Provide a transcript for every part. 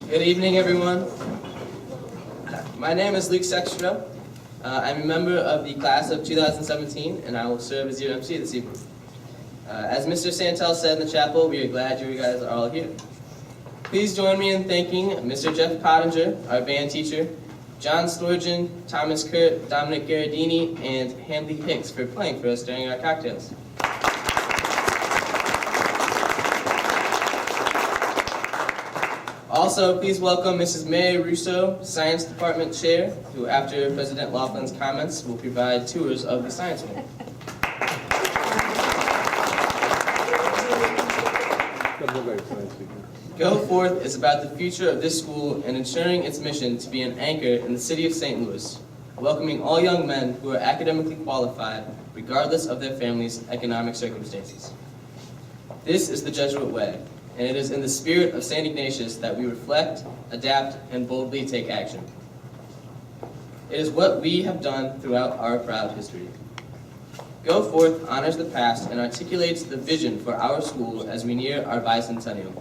Good evening, everyone. My name is Luke Sextra. I'm a member of the class of 2017, and I will serve as your MC this evening. As Mr. Santel said in the chapel, we are glad you guys are all here. Please join me in thanking Mr. Jeff Pottinger, our band teacher, John Sturgeon, Thomas Kurt, Dominic Garradini, and Handley Hicks for playing for us during our cocktails. Also, please welcome Mrs. Mary Russo, Science Department Chair, who, after President Laughlin's comments, will provide tours of the Science Wing. Go Forth is about the future of this school and ensuring its mission to be an anchor in the city of St. Louis, welcoming all young men who are academically qualified, regardless of their family's economic circumstances. This is the Jesuit way, and it is in the spirit of St. Ignatius that we reflect, adapt, and boldly take action. It is what we have done throughout our proud history. Go Forth honors the past and articulates the vision for our school as we near our bicentennial.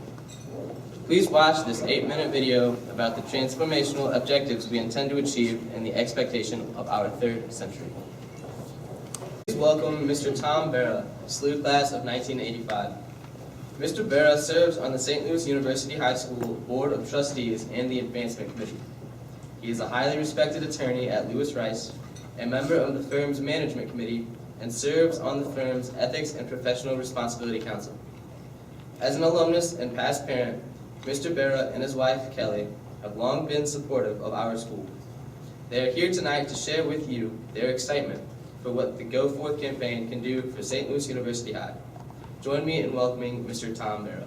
Please watch this 8-minute video about the transformational objectives we intend to achieve in the expectation of our third century. Please welcome Mr. Tom Barra, SLU class of 1985. Mr. Barra serves on the St. Louis University High School Board of Trustees and the Advancement Committee. He is a highly respected attorney at Lewis Rice, a member of the firm's Management Committee, and serves on the firm's Ethics and Professional Responsibility Council. As an alumnus and past parent, Mr. Barra and his wife, Kelly, have long been supportive of our school. They are here tonight to share with you their excitement for what the Go Forth campaign can do for St. Louis University High. Join me in welcoming Mr. Tom Barra.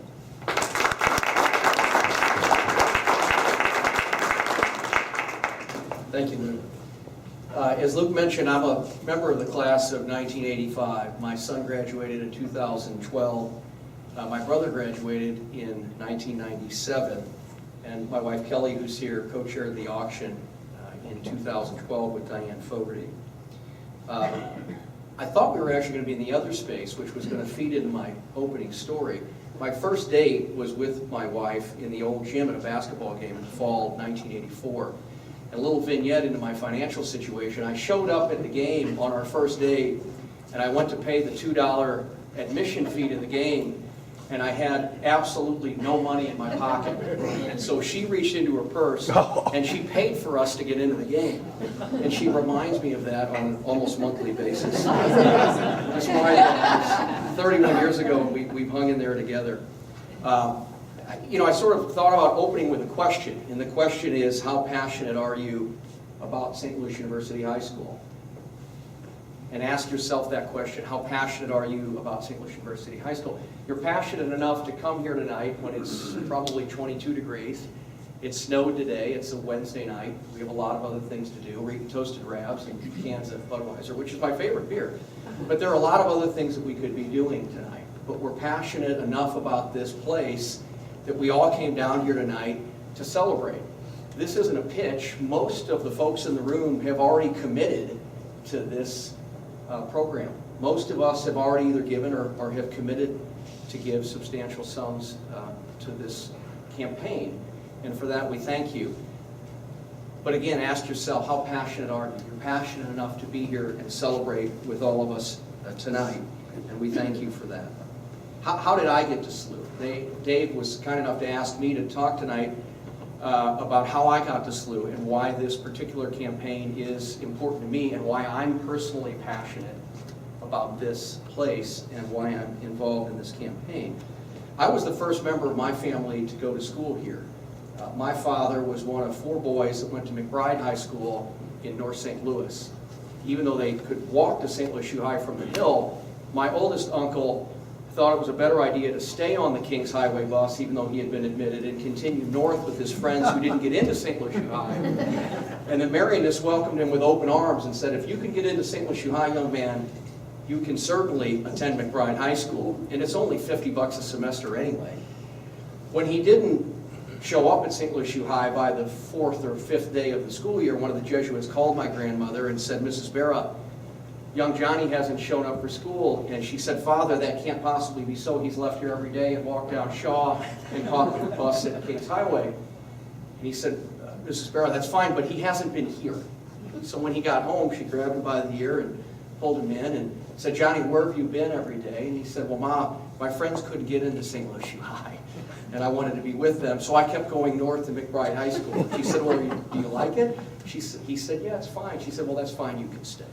Thank you, Luke. As Luke mentioned, I'm a member of the class of 1985. My son graduated in 2012. My brother graduated in 1997. And my wife, Kelly, who's here, co-chaired the auction in 2012 with Diane Fogarty. I thought we were actually going to be in the other space, which was going to feed into my opening story. My first date was with my wife in the old gym at a basketball game in the fall of 1984. And a little vignette into my financial situation. I showed up at the game on our first date, and I went to pay the $2 admission fee to the game, and I had absolutely no money in my pocket. And so she reached into her purse, and she paid for us to get into the game. And she reminds me of that on an almost monthly basis. Just reminding me, 31 years ago, we've hung in there together. I sort of thought about opening with a question, and the question is, how passionate are you about St. Louis University High School? And ask yourself that question, how passionate are you about St. Louis University High School? You're passionate enough to come here tonight when it's probably 22 degrees. It snowed today, it's a Wednesday night. We have a lot of other things to do. We're eating toasted Rabs and cans of Budweiser, which is my favorite beer. But there are a lot of other things that we could be doing tonight. But we're passionate enough about this place that we all came down here tonight to celebrate. This isn't a pitch. Most of the folks in the room have already committed to this program. Most of us have already either given or have committed to give substantial sums to this campaign. And for that, we thank you. But again, ask yourself, how passionate are you? You're passionate enough to be here and celebrate with all of us tonight. And we thank you for that. How did I get to SLU? Dave was kind enough to ask me to talk tonight about how I got to SLU and why this particular campaign is important to me and why I'm personally passionate about this place and why I'm involved in this campaign. I was the first member of my family to go to school here. My father was one of 4 boys that went to McBride High School in North St. Louis. Even though they could walk to St. Louis U High from the hill, my oldest uncle thought it was a better idea to stay on the Kings Highway bus, even though he had been admitted, and continue north with his friends who didn't get into St. Louis U High. And then Marianus welcomed him with open arms and said, if you can get into St. Louis U High, young man, you can certainly attend McBride High School, and it's only $50 a semester anyway. When he didn't show up at St. Louis U High by the 4th or 5th day of the school year, one of the Jesuits called my grandmother and said, Mrs. Barra, young Johnny hasn't shown up for school. And she said, Father, that can't possibly be so. He's left here every day and walked down Shaw and caught the bus at Kings Highway. And he said, Mrs. Barrow, that's fine, but he hasn't been here. So when he got home, she grabbed him by the ear and pulled him in and said, Johnny, where have you been every day? And he said, well, Mom, my friends couldn't get into St. Louis U High, and I wanted to be with them, so I kept going north to McBride High School. She said, well, do you like it? He said, yeah, it's fine. She said, well, that's fine, you can stay.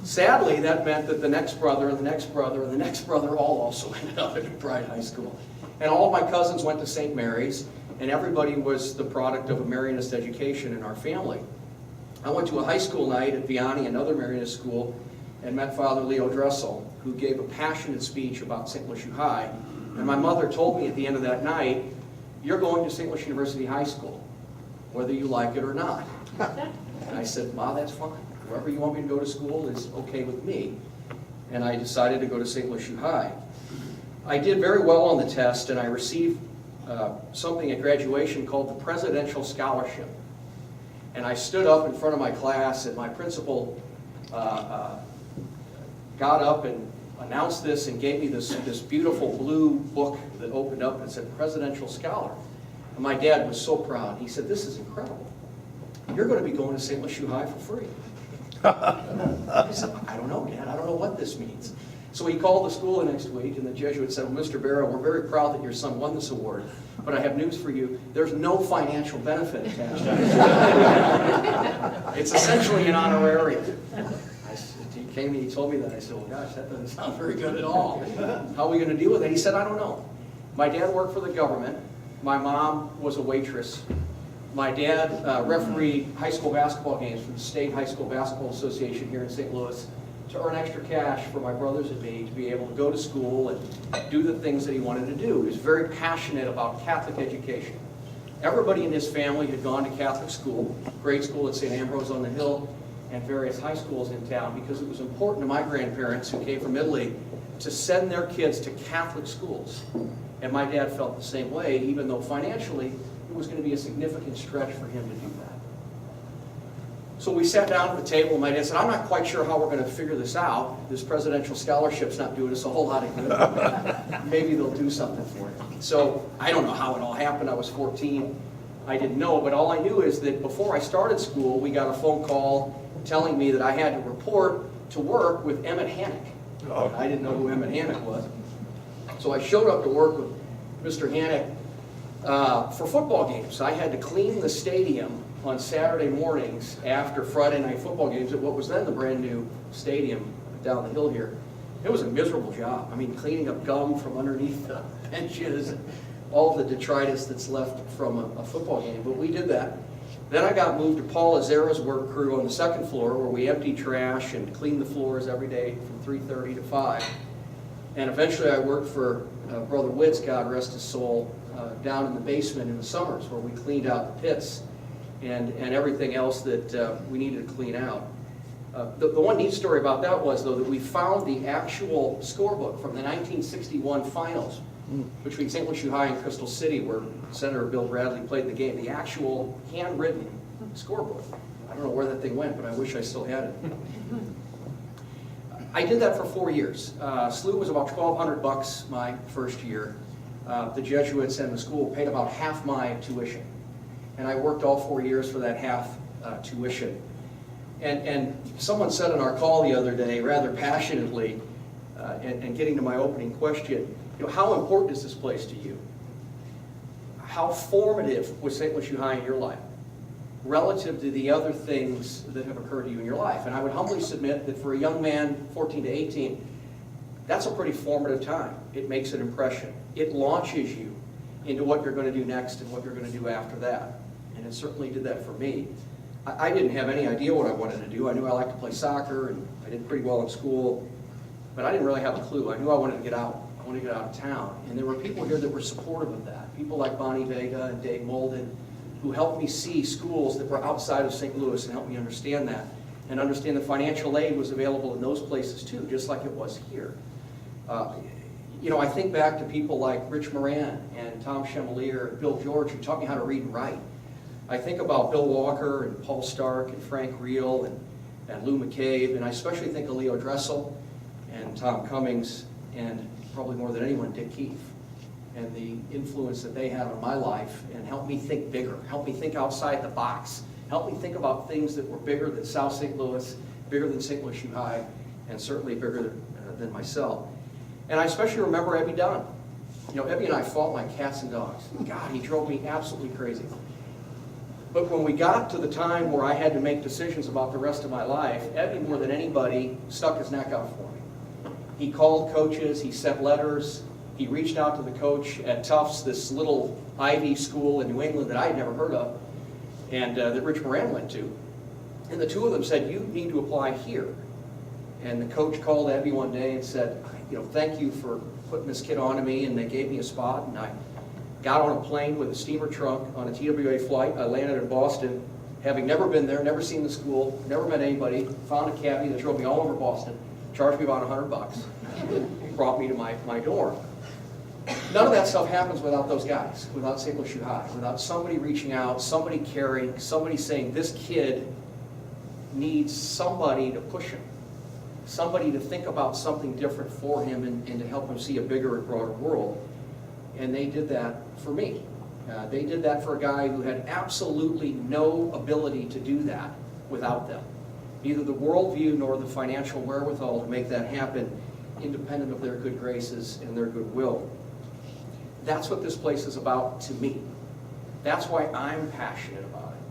Sadly, that meant that the next brother and the next brother and the next brother all also ended up at McBride High School. And all of my cousins went to St. Mary's, and everybody was the product of a Marianist education in our family. I went to a high school night at Vianney, another Marianist school, and met Father Leo Dressel, who gave a passionate speech about St. Louis U High. And my mother told me at the end of that night, you're going to St. Louis University High School, whether you like it or not. And I said, Ma, that's fine. Wherever you want me to go to school is okay with me. And I decided to go to St. Louis U High. I did very well on the test, and I received something at graduation called the Presidential Scholarship. And I stood up in front of my class, and my principal got up and announced this and gave me this beautiful blue book that opened up and said Presidential Scholar. And my dad was so proud. He said, this is incredible. You're going to be going to St. Louis U High for free. I said, I don't know, Dad. I don't know what this means. So he called the school the next week, and the Jesuit said, well, Mr. Barrow, we're very proud that your son won this award, but I have news for you. There's no financial benefit attached to it. It's essentially an honorarium. He came and he told me that. I said, well, gosh, that doesn't sound very good at all. How are we going to deal with it? He said, I don't know. My dad worked for the government. My mom was a waitress. My dad refereed high school basketball games for the State High School Basketball Association here in St. Louis to earn extra cash for my brothers and me to be able to go to school and do the things that he wanted to do. He was very passionate about Catholic education. Everybody in his family had gone to Catholic school, grade school at St. Ambrose on the Hill, and various high schools in town, because it was important to my grandparents who came from Italy to send their kids to Catholic schools. And my dad felt the same way, even though financially it was going to be a significant stretch for him to do that. So we sat down at the table, and my dad said, I'm not quite sure how we're going to figure this out. This presidential scholarship's not doing us a whole lot of good. Maybe they'll do something for it. So I don't know how it all happened. I was 14. I didn't know, but all I knew is that before I started school, we got a phone call telling me that I had to report to work with Emmett Hannock. Oh. I didn't know who Emmett Hannock was. So I showed up to work with Mr. Hannock for football games. I had to clean the stadium on Saturday mornings after Friday night football games at what was then the brand new stadium down the hill here. It was a miserable job. I mean, cleaning up gum from underneath the benches, all the detritus that's left from a football game, but we did that. Then I got moved to Paul Azera's work crew on the second floor, where we emptied trash and cleaned the floors every day from 3:30 to 5. And eventually I worked for Brother Witz, God rest his soul, down in the basement in the summers, where we cleaned out the pits and everything else that we needed to clean out. The one neat story about that was, though, that we found the actual scorebook from the 1961 finals between St. Louis U High and Crystal City, where Senator Bill Bradley played the game, the actual handwritten scorebook. I don't know where that thing went, but I wish I still had it. I did that for 4 years. SLU was about $1,200 my first year. The Jesuits and the school paid about half my tuition. And I worked all 4 years for that half tuition. And someone said on our call the other day, rather passionately, and getting to my opening question, you know, how important is this place to you? How formative was St. Louis U High in your life relative to the other things that have occurred to you in your life? And I would humbly submit that for a young man, 14 to 18, that's a pretty formative time. It makes an impression. It launches you into what you're going to do next and what you're going to do after that. And it certainly did that for me. I didn't have any idea what I wanted to do. I knew I liked to play soccer, and I did pretty well in school, but I didn't really have a clue. I knew I wanted to get out. I wanted to get out of town. And there were people here that were supportive of that. People like Bonnie Vega and Dave Molden, who helped me see schools that were outside of St. Louis and helped me understand that. And understand that financial aid was available in those places too, just like it was here. You know, I think back to people like Rich Moran and Tom Chemalier and Bill George, who taught me how to read and write. I think about Bill Walker and Paul Stark and Frank Reel and Lou McCabe, and I especially think of Leo Dressel and Tom Cummings, and probably more than anyone, Dick Keefe. and the influence that they had on my life and helped me think bigger, helped me think outside the box, helped me think about things that were bigger than South St. Louis, bigger than St. Louis U High, and certainly bigger than myself. And I especially remember Ebby Dunn. You know, Ebby and I fought like cats and dogs. God, he drove me absolutely crazy. But when we got to the time where I had to make decisions about the rest of my life, Ebby, more than anybody, stuck his neck out for me. He called coaches, he sent letters, he reached out to the coach at Tufts, this little Ivy school in New England that I had never heard of, and that Rich Moran went to. And the two of them said, you need to apply here. And the coach called Ebby one day and said, you know, thank you for putting this kid on to me, and they gave me a spot, and I got on a plane with a steamer trunk on a TWA flight. I landed in Boston, having never been there, never seen the school, never met anybody, found a cabbie that drove me all over Boston, charged me about $100, and brought me to my dorm. None of that stuff happens without those guys, without St. Louis U High, without somebody reaching out, somebody caring, somebody saying, this kid needs somebody to push him, somebody to think about something different for him and to help him see a bigger and broader world. And they did that for me. They did that for a guy who had absolutely no ability to do that without them. Neither the worldview nor the financial wherewithal to make that happen, independent of their good graces and their goodwill. That's what this place is about to me. That's why I'm passionate about it.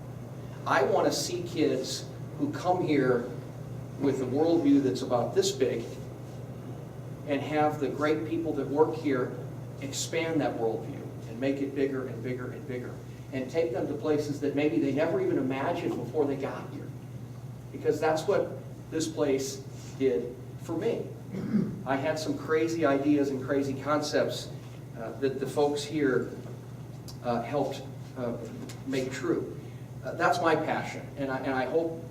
I want to see kids who come here with a worldview that's about this big and have the great people that work here expand that worldview and make it bigger and bigger and bigger, and take them to places that maybe they never even imagined before they got here. Because that's what this place did for me. I had some crazy ideas and crazy concepts that the folks here helped make true. That's my passion, and I hope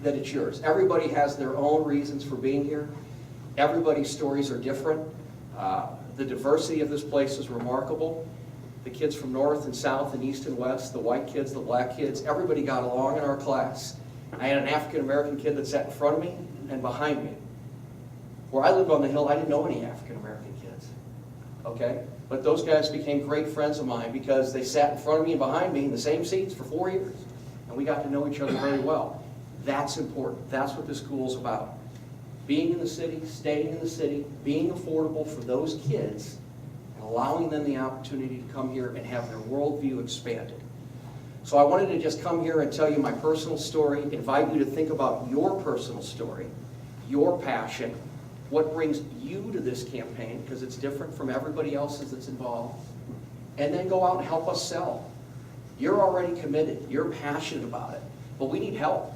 that it's yours. Everybody has their own reasons for being here. Everybody's stories are different. The diversity of this place is remarkable. The kids from north and south and east and west, the white kids, the black kids, everybody got along in our class. I had an African-American kid that sat in front of me and behind me. Where I lived on the hill, I didn't know any African-American kids. Okay? But those guys became great friends of mine because they sat in front of me and behind me in the same seats for 4 years. And we got to know each other very well. That's important. That's what this school's about. Being in the city, staying in the city, being affordable for those kids, and allowing them the opportunity to come here and have their worldview expanded. So I wanted to just come here and tell you my personal story, invite you to think about your personal story, your passion, what brings you to this campaign, because it's different from everybody else's that's involved, and then go out and help us sell. You're already committed. You're passionate about it, but we need help.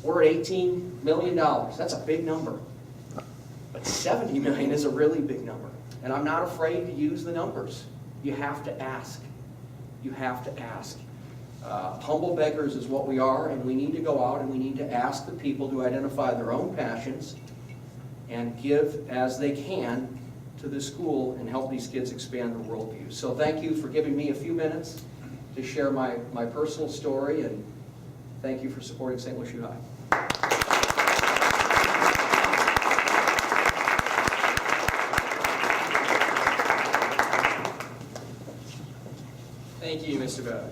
We're at $18 million. That's a big number. But 70 million is a really big number. And I'm not afraid to use the numbers. You have to ask. You have to ask. Humble beggars is what we are, and we need to go out and we need to ask the people to identify their own passions and give as they can to the school and help these kids expand their worldview. So thank you for giving me a few minutes to share my personal story, and thank you for supporting St. Louis U High. Thank you, Mr. Bauer.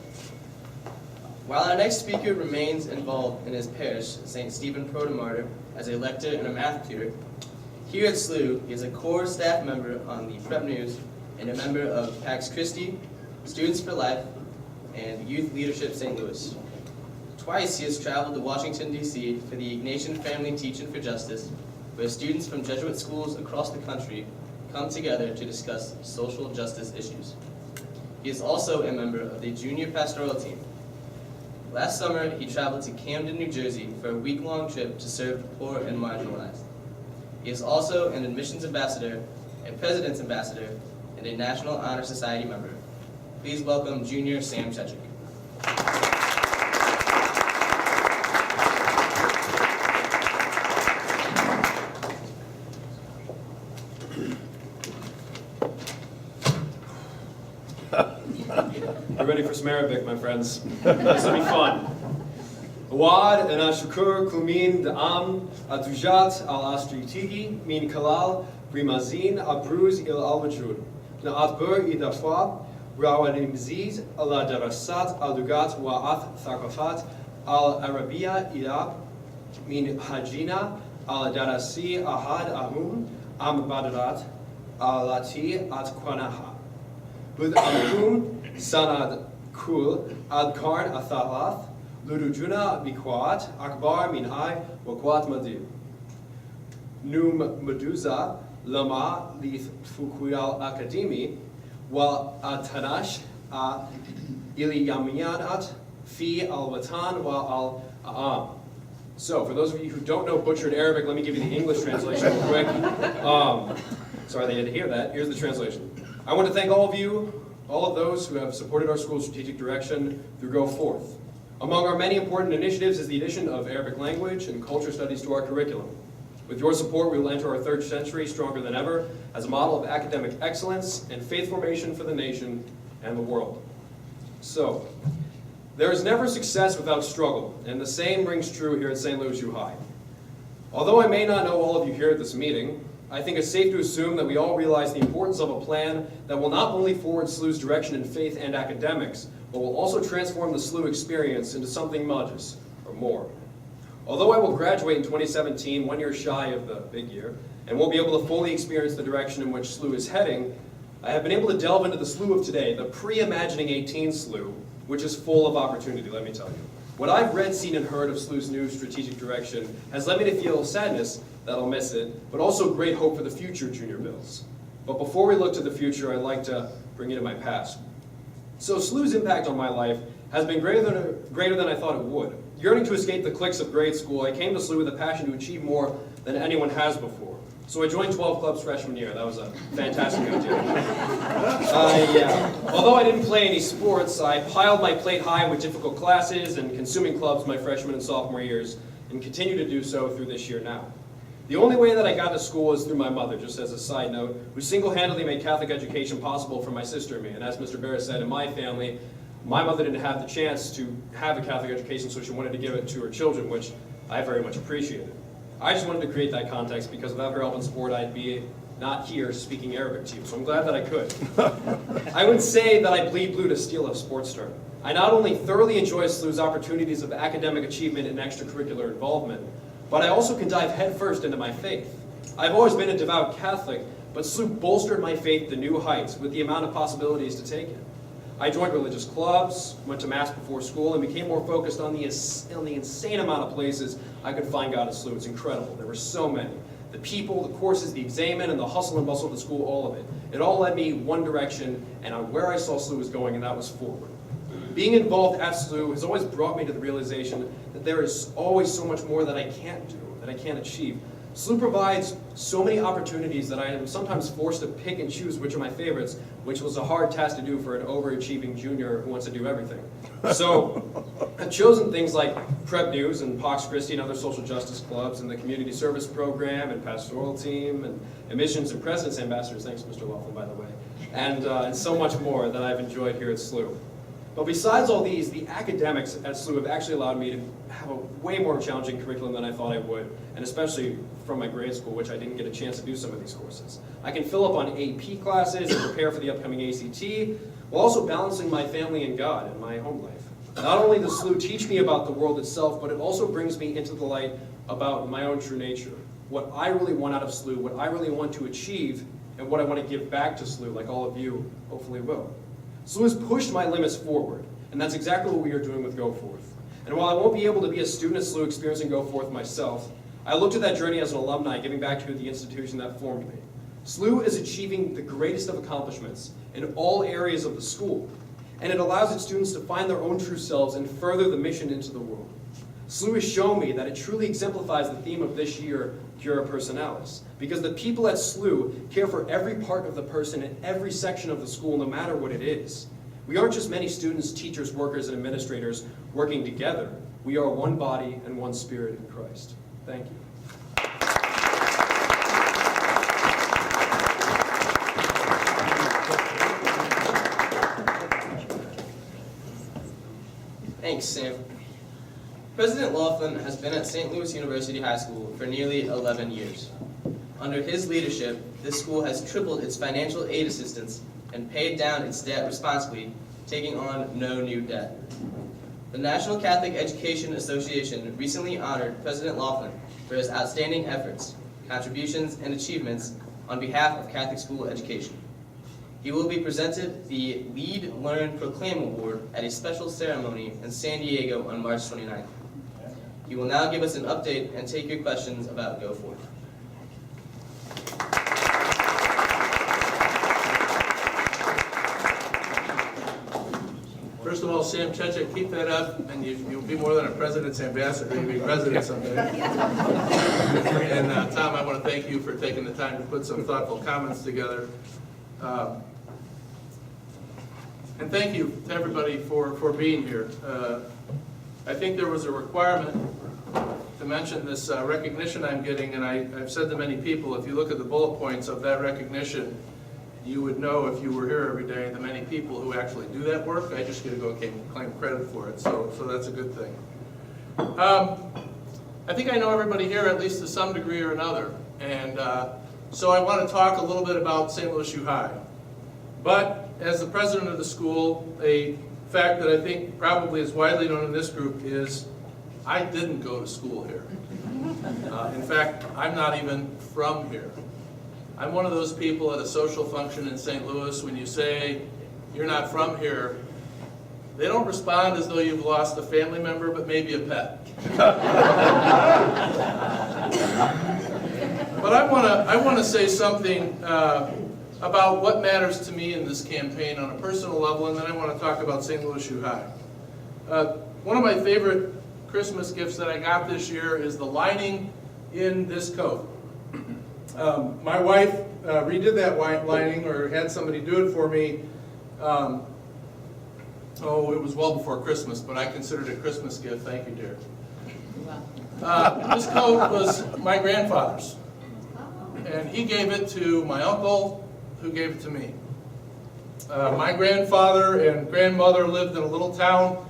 While our next speaker remains involved in his parish, St. Stephen Protomartyr, as a lector and a math tutor, here at SLU, he is a core staff member on the Prep News and a member of Pax Christi, Students for Life, and Youth Leadership St. Louis. Twice he has traveled to Washington, D.C. for the Ignatian Family Teaching for Justice, where students from Jesuit schools across the country come together to discuss social justice issues. He is also a member of the junior pastoral team. Last summer, he traveled to Camden, New Jersey for a week-long trip to serve the poor and marginalized. He is also an admissions ambassador, a president's ambassador, and a National Honor Society member. Please welcome Junior Sam Chechik. We're ready for some Arabic, my friends. This will be fun. Awad and Ashukur Kumin Da'am Atujat al Astritihi Min Kalal Rimazin Abruz il al Majud. نعتبر إضافات روانمزيد على دراسات اللغات والثقافات العربية إلى منهجنا الدراسي أحد أهم المبادرات التي أتقنها. بدأكم سنة كل القرن الثالث لدينا بقوات أكبر من أي وقوات مدير. مدوزة لما للفكر الأكاديمي والتناش اليوميات في الوطن والعام. So, for those of you who don't know butchered Arabic, let me give you the English translation real quick. Sorry that you had to hear that. Here's the translation. I want to thank all of you, all of those who have supported our school's strategic direction through Go Forth. Among our many important initiatives is the addition of Arabic language and culture studies to our curriculum. With your support, we will enter our third century stronger than ever as a model of academic excellence and faith formation for the nation and the world. So, there is never success without struggle, and the same rings true here at St. Louis U High. Although I may not know all of you here at this meeting, I think it's safe to assume that we all realize the importance of a plan that will not only forward SLU's direction in faith and academics, but will also transform the SLU experience into something much or more. Although I will graduate in 2017, 1 year shy of the big year, and won't be able to fully experience the direction in which SLU is heading, I have been able to delve into the SLU of today, the pre-Imagining 18 SLU, which is full of opportunity, let me tell you. What I've read, seen, and heard of SLU's new strategic direction has led me to feel sadness that I'll miss it, but also great hope for the future junior bills. But before we look to the future, I'd like to bring you to my past. So SLU's impact on my life has been greater than I thought it would. Yearning to escape the cliques of grade school, I came to SLU with a passion to achieve more than anyone has before. So I joined 12 clubs freshman year. That was a fantastic idea. Although I didn't play any sports, I piled my plate high with difficult classes and consuming clubs my freshman and sophomore years, and continue to do so through this year now. The only way that I got to school was through my mother, just as a side note, who single-handedly made Catholic education possible for my sister and me. And as Mr. Barrett said, in my family, my mother didn't have the chance to have a Catholic education, so she wanted to give it to her children, which I very much appreciated. I just wanted to create that context because without her help in sport, I'd be not here speaking Arabic to you, so I'm glad that I could. I would say that I bleed blue to steal a sports term. I not only thoroughly enjoy SLU's opportunities of academic achievement and extracurricular involvement, but I also can dive headfirst into my faith. I've always been a devout Catholic, but SLU bolstered my faith to new heights with the amount of possibilities to take it. I joined religious clubs, went to Mass before school, and became more focused on the insane amount of places I could find God at SLU. It's incredible. There were so many. The people, the courses, the examen, and the hustle and bustle of the school, all of it. It all led me one direction, and on where I saw SLU was going, and that was forward. Being involved at SLU has always brought me to the realization that there is always so much more that I can't do, that I can't achieve. SLU provides so many opportunities that I am sometimes forced to pick and choose which are my favorites, which was a hard task to do for an overachieving junior who wants to do everything. So I've chosen things like Prep News and Pax Christi and other social justice clubs and the community service program and pastoral team and admissions and president's ambassadors, thanks Mr. Laughlin by the way, and so much more that I've enjoyed here at SLU. But besides all these, the academics at SLU have actually allowed me to have a way more challenging curriculum than I thought I would, and especially from my grade school, which I didn't get a chance to do some of these courses. I can fill up on AP classes and prepare for the upcoming ACT, while also balancing my family and God in my home life. Not only does SLU teach me about the world itself, but it also brings me into the light about my own true nature, what I really want out of SLU, what I really want to achieve, and what I want to give back to SLU, like all of you hopefully will. SLU has pushed my limits forward, and that's exactly what we are doing with Go Forth. And while I won't be able to be a student at SLU experiencing Go Forth myself, I looked at that journey as an alumni, giving back to the institution that formed me. SLU is achieving the greatest of accomplishments in all areas of the school, and it allows its students to find their own true selves and further the mission into the world. SLU has shown me that it truly exemplifies the theme of this year, Cura Personalis, because the people at SLU care for every part of the person in every section of the school, no matter what it is. We aren't just many students, teachers, workers, and administrators working together. We are one body and one spirit in Christ. Thank you. Thanks, Sam. President Laughlin has been at St. Louis University High School for nearly 11 years. Under his leadership, this school has tripled its financial aid assistance and paid down its debt responsibly, taking on no new debt. The National Catholic Education Association recently honored President Laughlin for his outstanding efforts, contributions, and achievements on behalf of Catholic school education. He will be presented the Lead, Learn, Proclaim Award at a special ceremony in San Diego on March 29th. He will now give us an update and take your questions about Go Forth. First of all, Sam Chechik, keep that up, and you'll be more than a president's ambassador, you'll be president someday. And Tom, I want to thank you for taking the time to put some thoughtful comments together. And thank you to everybody for being here. I think there was a requirement to mention this recognition I'm getting, and I've said to many people, if you look at the bullet points of that recognition, you would know if you were here every day the many people who actually do that work. I just get to go claim credit for it, so that's a good thing. I think I know everybody here at least to some degree or another, and so I want to talk a little bit about St. Louis U High. But as the president of the school, a fact that I think probably is widely known in this group is I didn't go to school here. In fact, I'm not even from here. I'm one of those people at a social function in St. Louis, when you say you're not from here, they don't respond as though you've lost a family member, but maybe a pet. But I want to say something about what matters to me in this campaign on a personal level, and then I want to talk about St. Louis U High. One of my favorite Christmas gifts that I got this year is the lining in this coat. My wife redid that lining, or had somebody do it for me. It was well before Christmas, but I considered it a Christmas gift. Thank you, dear. This coat was my grandfather's, and he gave it to my uncle, who gave it to me. My grandfather and grandmother lived in a little town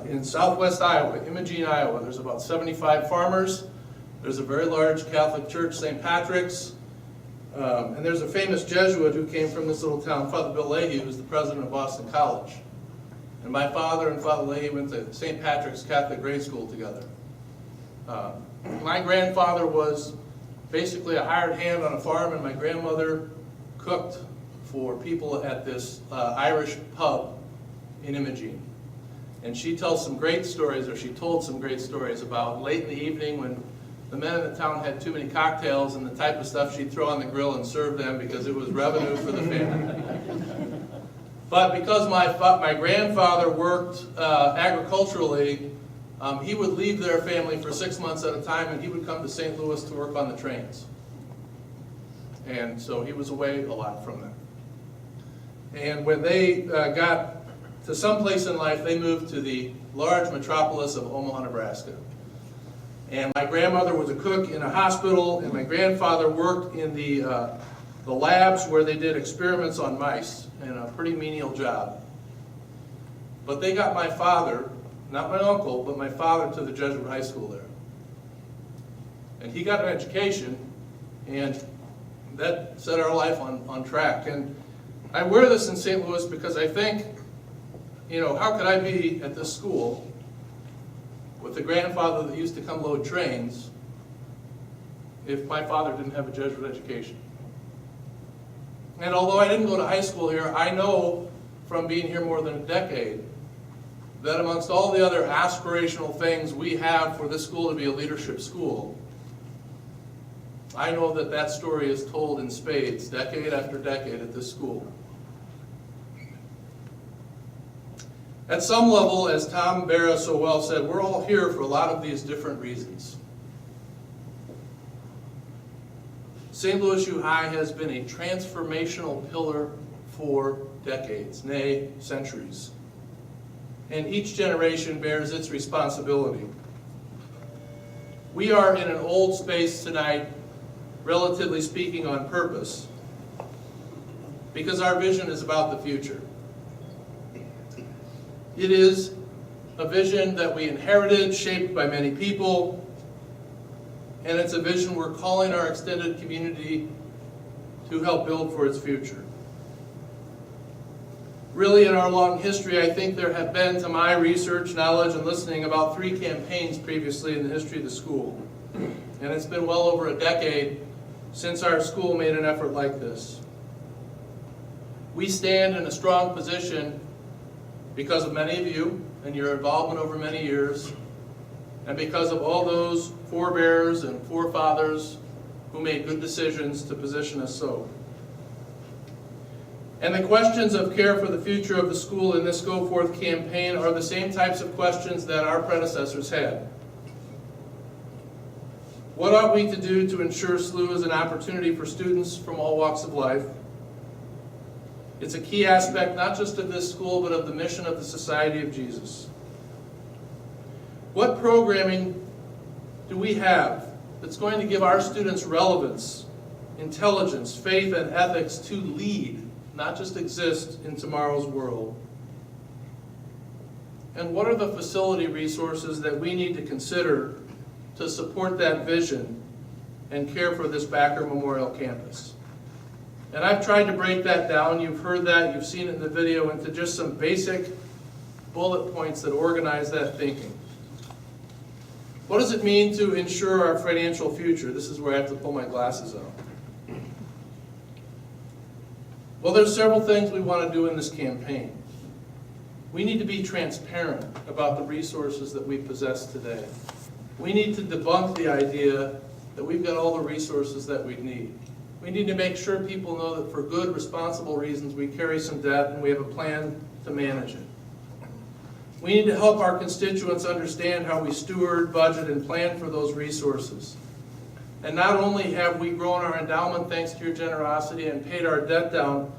in southwest Iowa, Imogene, Iowa. There's about 75 farmers. There's a very large Catholic church, St. Patrick's, and there's a famous Jesuit who came from this little town, Father Bill Leahy, who's the president of Boston College. And my father and Father Leahy went to St. Patrick's Catholic grade school together. My grandfather was basically a hired hand on a farm, and my grandmother cooked for people at this Irish pub in Imogene. And she tells some great stories, or she told some great stories about late in the evening when the men in the town had too many cocktails and the type of stuff she'd throw on the grill and serve them because it was revenue for the family. But because my grandfather worked agriculturally, he would leave their family for 6 months at a time, and he would come to St. Louis to work on the trains. And so he was away a lot from them. And when they got to some place in life, they moved to the large metropolis of Omaha, Nebraska. And my grandmother was a cook in a hospital, and my grandfather worked in the labs where they did experiments on mice, and a pretty menial job. But they got my father, not my uncle, but my father, to the Jesuit high school there. And he got an education, and that set our life on track. And I wear this in St. Louis because I think, how could I be at this school with a grandfather that used to come load trains if my father didn't have a Jesuit education? And although I didn't go to high school here, I know from being here more than a decade that amongst all the other aspirational things we have for this school to be a leadership school, I know that that story is told in spades, decade after decade at this school. At some level, as Tom Barra so well said, we're all here for a lot of these different reasons. St. Louis U High has been a transformational pillar for decades, nay, centuries. And each generation bears its responsibility. We are in an old space tonight, relatively speaking, on purpose, because our vision is about the future. It is a vision that we inherited, shaped by many people. and it's a vision we're calling our extended community to help build for its future. Really, in our long history, I think there have been, to my research, knowledge, and listening, about 3 campaigns previously in the history of the school. And it's been well over a decade since our school made an effort like this. We stand in a strong position because of many of you and your involvement over many years, and because of all those forebears and forefathers who made good decisions to position us so. And the questions of care for the future of the school in this Go Forth campaign are the same types of questions that our predecessors had. What ought we to do to ensure SLU is an opportunity for students from all walks of life? It's a key aspect not just of this school, but of the mission of the Society of Jesus. What programming do we have that's going to give our students relevance, intelligence, faith, and ethics to lead, not just exist in tomorrow's world? And what are the facility resources that we need to consider to support that vision and care for this Backer Memorial Campus? And I've tried to break that down. You've heard that, you've seen it in the video, into just some basic bullet points that organize that thinking. What does it mean to ensure our financial future? This is where I have to pull my glasses out. Well, there's several things we want to do in this campaign. We need to be transparent about the resources that we possess today. We need to debunk the idea that we've got all the resources that we need. We need to make sure people know that for good, responsible reasons we carry some debt and we have a plan to manage it. We need to help our constituents understand how we steward, budget, and plan for those resources. And not only have we grown our endowment thanks to your generosity and paid our debt down,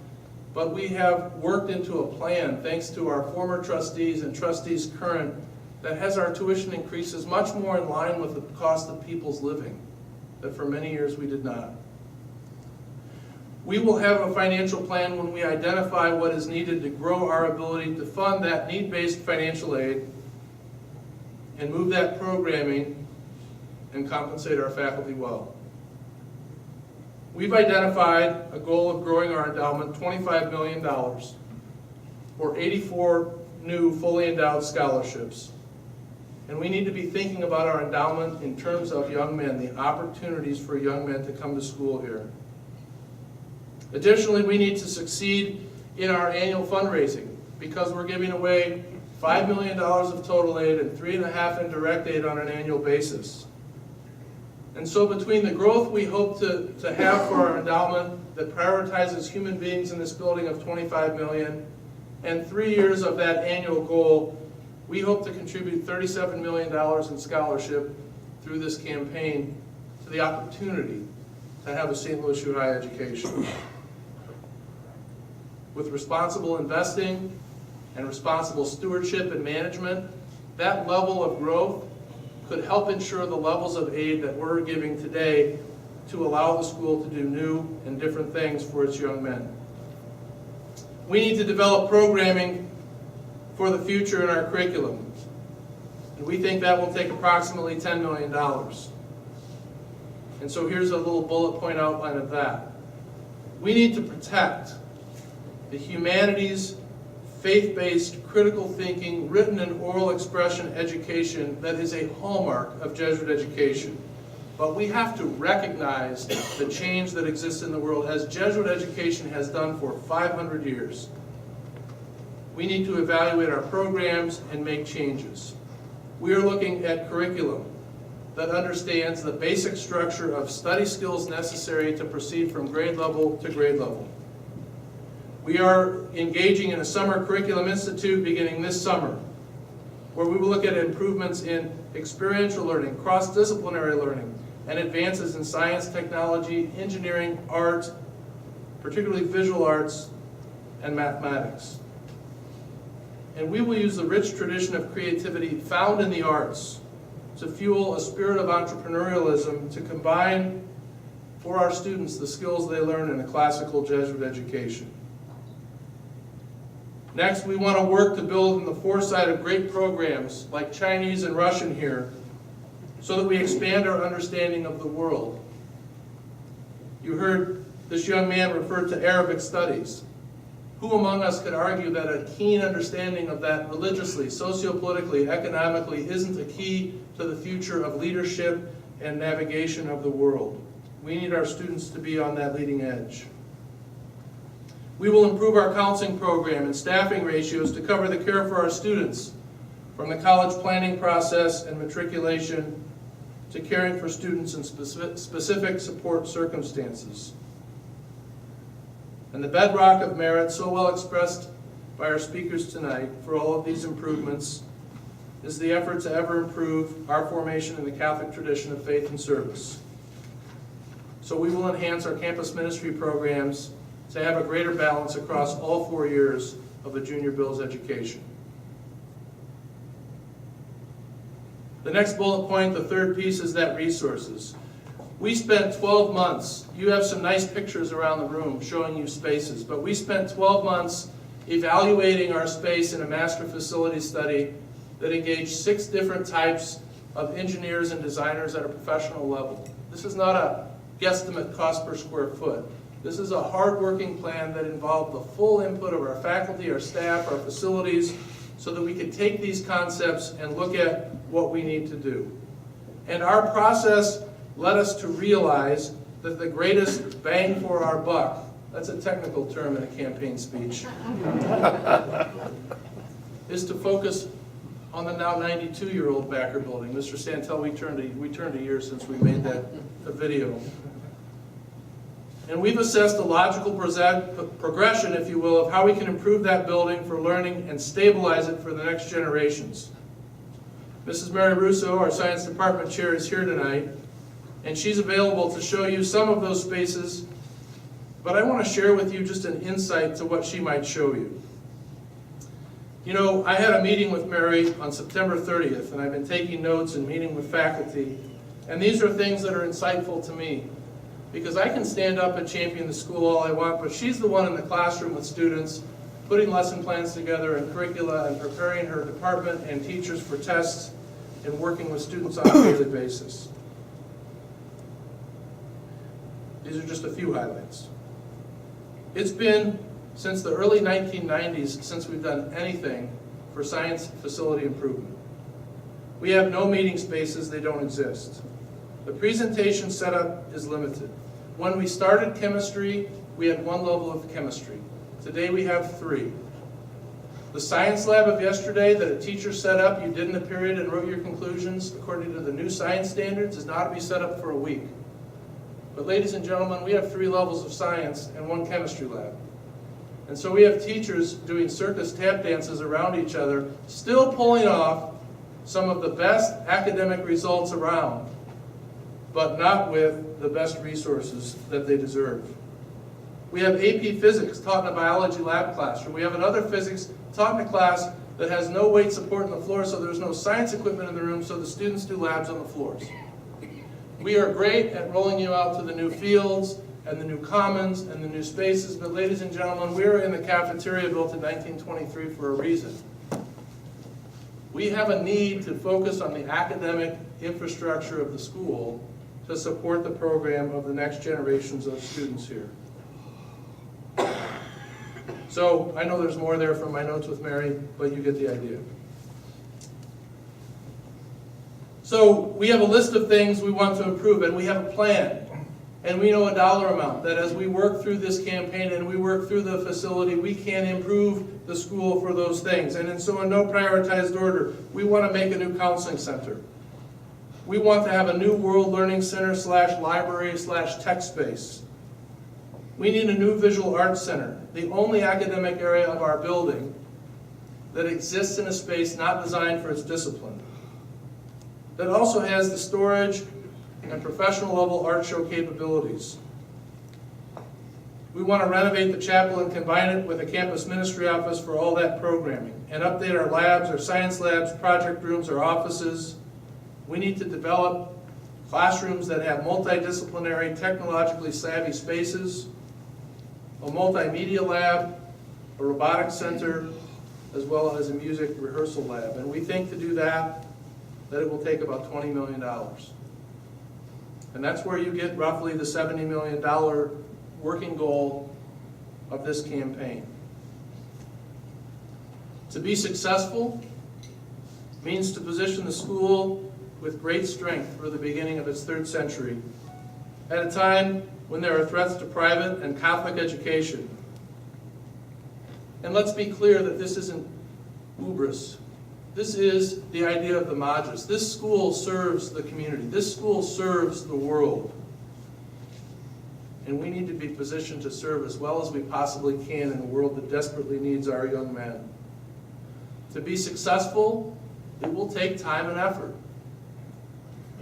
but we have worked into a plan thanks to our former trustees and trustees current that has our tuition increases much more in line with the cost of people's living that for many years we did not. We will have a financial plan when we identify what is needed to grow our ability to fund that need-based financial aid and move that programming and compensate our faculty well. We've identified a goal of growing our endowment $25 million or 84 new fully endowed scholarships. And we need to be thinking about our endowment in terms of young men, the opportunities for young men to come to school here. Additionally, we need to succeed in our annual fundraising because we're giving away $5 million of total aid and $3.5 million in direct aid on an annual basis. And so between the growth we hope to have for our endowment that prioritizes human beings in this building of $25 million and 3 years of that annual goal, we hope to contribute $37 million in scholarship through this campaign to the opportunity to have a St. Louis U High education. With responsible investing and responsible stewardship and management, that level of growth could help ensure the levels of aid that we're giving today to allow the school to do new and different things for its young men. We need to develop programming for the future in our curriculum. And we think that will take approximately $10 million. And so here's a little bullet point outline of that. We need to protect the humanities, faith-based, critical thinking, written and oral expression education that is a hallmark of Jesuit education. But we have to recognize the change that exists in the world as Jesuit education has done for 500 years. We need to evaluate our programs and make changes. We are looking at curriculum that understands the basic structure of study skills necessary to proceed from grade level to grade level. We are engaging in a summer curriculum institute beginning this summer, where we will look at improvements in experiential learning, cross-disciplinary learning, and advances in science, technology, engineering, art, particularly visual arts, and mathematics. And we will use the rich tradition of creativity found in the arts to fuel a spirit of entrepreneurialism to combine for our students the skills they learn in a classical Jesuit education. Next, we want to work to build in the foresight of great programs like Chinese and Russian here so that we expand our understanding of the world. You heard this young man refer to Arabic studies. Who among us could argue that a keen understanding of that religiously, sociopolitically, economically isn't a key to the future of leadership and navigation of the world? We need our students to be on that leading edge. We will improve our counseling program and staffing ratios to cover the care for our students, from the college planning process and matriculation to caring for students in specific support circumstances. And the bedrock of merit, so well expressed by our speakers tonight, for all of these improvements is the effort to ever improve our formation in the Catholic tradition of faith and service. So we will enhance our campus ministry programs to have a greater balance across all 4 years of a junior Bills education. The next bullet point, the third piece, is that resources. We spent 12 months, you have some nice pictures around the room showing you spaces, but we spent 12 months evaluating our space in a master facility study that engaged 6 different types of engineers and designers at a professional level. This is not a guesstimate cost per square foot. This is a hard-working plan that involved the full input of our faculty, our staff, our facilities, so that we could take these concepts and look at what we need to do. And our process led us to realize that the greatest bang for our buck, that's a technical term in a campaign speech, is to focus on the now 92-year-old Backer building. Mr. Santel, we turned a year since we made that video. And we've assessed a logical progression, if you will, of how we can improve that building for learning and stabilize it for the next generations. Mrs. Mary Russo, our science department chair, is here tonight, and she's available to show you some of those spaces, but I want to share with you just an insight to what she might show you. You know, I had a meeting with Mary on September 30th, and I've been taking notes and meeting with faculty, and these are things that are insightful to me, because I can stand up and champion the school all I want, but she's the one in the classroom with students, putting lesson plans together and curricula and preparing her department and teachers for tests and working with students on a daily basis. These are just a few highlights. It's been since the early 1990s since we've done anything for science facility improvement. We have no meeting spaces, they don't exist. The presentation setup is limited. When we started chemistry, we had 1 level of chemistry. Today we have 3. The science lab of yesterday that a teacher set up, you did in the period and wrote your conclusions according to the new science standards, is not to be set up for a week. But ladies and gentlemen, we have 3 levels of science and 1 chemistry lab. And so we have teachers doing circus tap dances around each other, still pulling off some of the best academic results around, but not with the best resources that they deserve. We have AP Physics taught in a biology lab classroom. We have another physics taught in a class that has no weight support on the floor, so there's no science equipment in the room, so the students do labs on the floors. We are great at rolling you out to the new fields and the new commons and the new spaces, but ladies and gentlemen, we are in the cafeteria built in 1923 for a reason. We have a need to focus on the academic infrastructure of the school to support the program of the next generations of students here. So I know there's more there from my notes with Mary, but you get the idea. So we have a list of things we want to improve, and we have a plan. And we know a dollar amount that as we work through this campaign and we work through the facility, we can improve the school for those things. And so in no prioritized order, we want to make a new counseling center. We want to have a new World Learning Center / library / tech space. We need a new visual arts center, the only academic area of our building that exists in a space not designed for its discipline, that also has the storage and professional level art show capabilities. We want to renovate the chapel and combine it with a campus ministry office for all that programming, and update our labs, our science labs, project rooms, our offices. We need to develop classrooms that have multidisciplinary, technologically savvy spaces, a multimedia lab, a robotics center, as well as a music rehearsal lab. And we think to do that, that it will take about $20 million. And that's where you get roughly the $70 million working goal of this campaign. To be successful means to position the school with great strength for the beginning of its third century, at a time when there are threats to private and Catholic education. And let's be clear that this isn't hubris. This is the idea of the Madras. This school serves the community. This school serves the world. And we need to be positioned to serve as well as we possibly can in a world that desperately needs our young men. To be successful, it will take time and effort.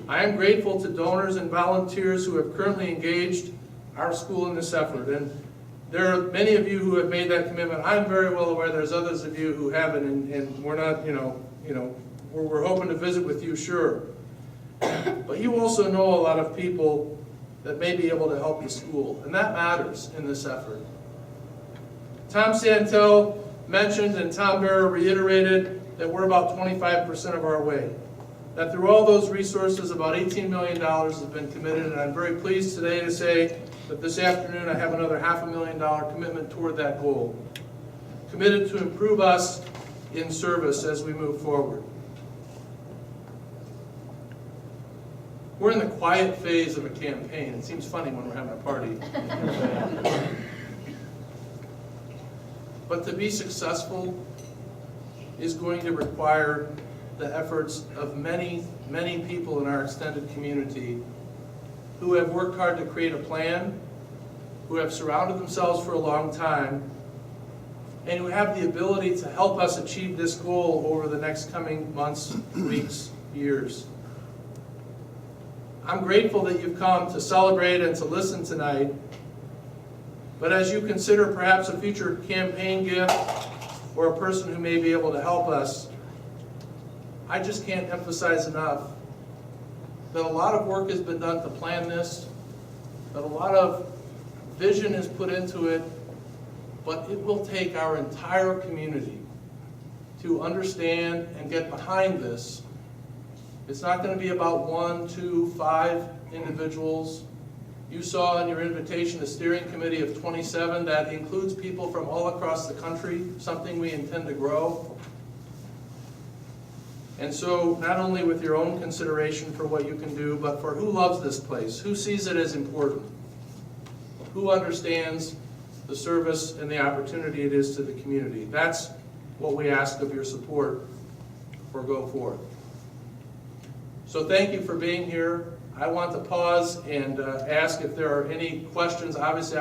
I am grateful to donors and volunteers who have currently engaged our school in this effort. And there are many of you who have made that commitment. I'm very well aware there's others of you who haven't, and we're not, we're hoping to visit with you, sure. But you also know a lot of people that may be able to help the school, and that matters in this effort. Tom Santel mentioned, and Tom Barrow reiterated, that we're about 25% of our way. That through all those resources, about $18 million has been committed, and I'm very pleased today to say that this afternoon I have another $500,000 commitment toward that goal. Committed to improve us in service as we move forward. We're in the quiet phase of a campaign. It seems funny when we're having a party. But to be successful is going to require the efforts of many, many people in our extended community who have worked hard to create a plan, who have surrounded themselves for a long time, and who have the ability to help us achieve this goal over the next coming months, weeks, years. I'm grateful that you've come to celebrate and to listen tonight, but as you consider perhaps a future campaign gift or a person who may be able to help us, I just can't emphasize enough that a lot of work has been done to plan this, that a lot of vision is put into it, but it will take our entire community to understand and get behind this. It's not going to be about 1, 2, 5 individuals. You saw in your invitation a steering committee of 27 that includes people from all across the country, something we intend to grow. And so, not only with your own consideration for what you can do, but for who loves this place, who sees it as important, who understands the service and the opportunity it is to the community. That's what we ask of your support for Go Forth. So thank you for being here. I want to pause and ask if there are any questions. Obviously,